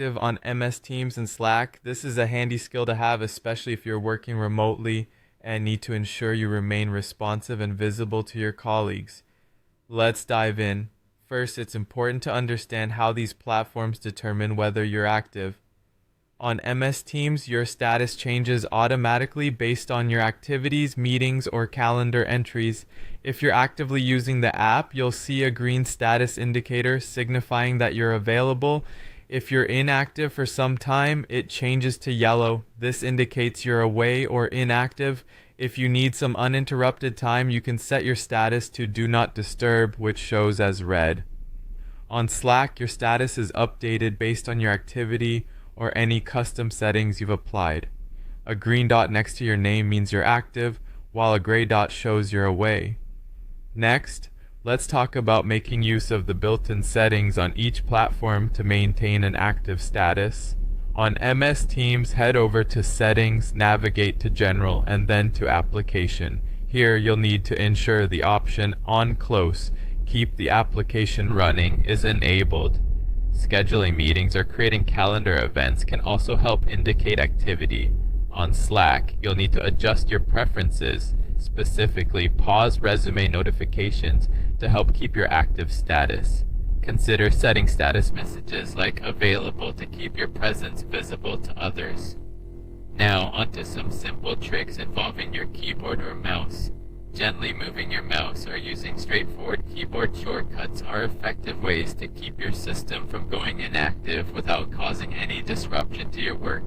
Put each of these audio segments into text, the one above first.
Active on MS Teams and Slack. This is a handy skill to have, especially if you're working remotely and need to ensure you remain responsive and visible to your colleagues. Let's dive in. First, it's important to understand how these platforms determine whether you're active. On MS Teams, your status changes automatically based on your activities, meetings, or calendar entries. If you're actively using the app, you'll see a green status indicator signifying that you're available. If you're inactive for some time, it changes to yellow. This indicates you're away or inactive. If you need some uninterrupted time, you can set your status to Do Not Disturb, which shows as red. On Slack, your status is updated based on your activity or any custom settings you've applied. A green dot next to your name means you're active, while a gray dot shows you're away. Next, let's talk about making use of the built-in settings on each platform to maintain an active status. On MS Teams, head over to Settings, navigate to General, and then to Application. Here, you'll need to ensure the option On Close, Keep the Application Running, is enabled. Scheduling meetings or creating calendar events can also help indicate activity. On Slack, you'll need to adjust your preferences, specifically pause resume notifications to help keep your active status. Consider setting status messages like available to keep your presence visible to others. Now onto some simple tricks involving your keyboard or mouse. Gently moving your mouse or using straightforward keyboard shortcuts are effective ways to keep your system from going inactive without causing any disruption to your work.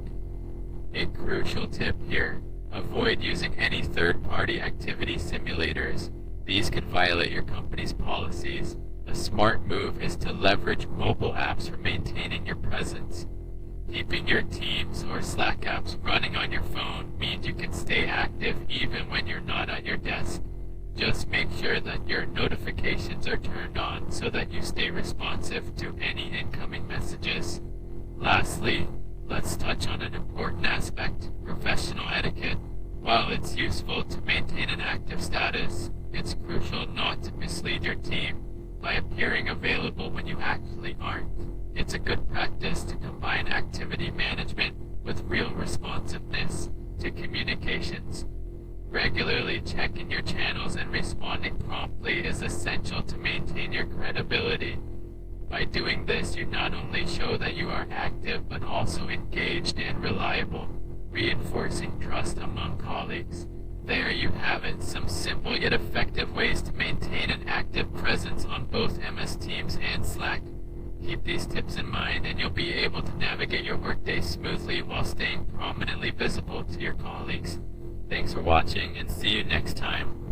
A crucial tip here: avoid using any third-party activity simulators. These can violate your company's policies. A smart move is to leverage mobile apps for maintaining your presence. Keeping your Teams or Slack apps running on your phone means you can stay active even when you're not at your desk. Just make sure that your notifications are turned on so that you stay responsive to any incoming messages. Lastly, let's touch on an important aspect: professional etiquette. While it's useful to maintain an active status, it's crucial not to mislead your team by appearing available when you actually aren't. It's a good practice to combine activity management with real responsiveness to communications. Regularly checking your channels and responding promptly is essential to maintain your credibility. By doing this, you not only show that you are active but also engaged and reliable, reinforcing trust among colleagues. There you have it, some simple yet effective ways to maintain an active presence on both MS Teams and Slack. Keep these tips in mind and you'll be able to navigate your workday smoothly while staying prominently visible to your colleagues. Thanks for watching and see you next time.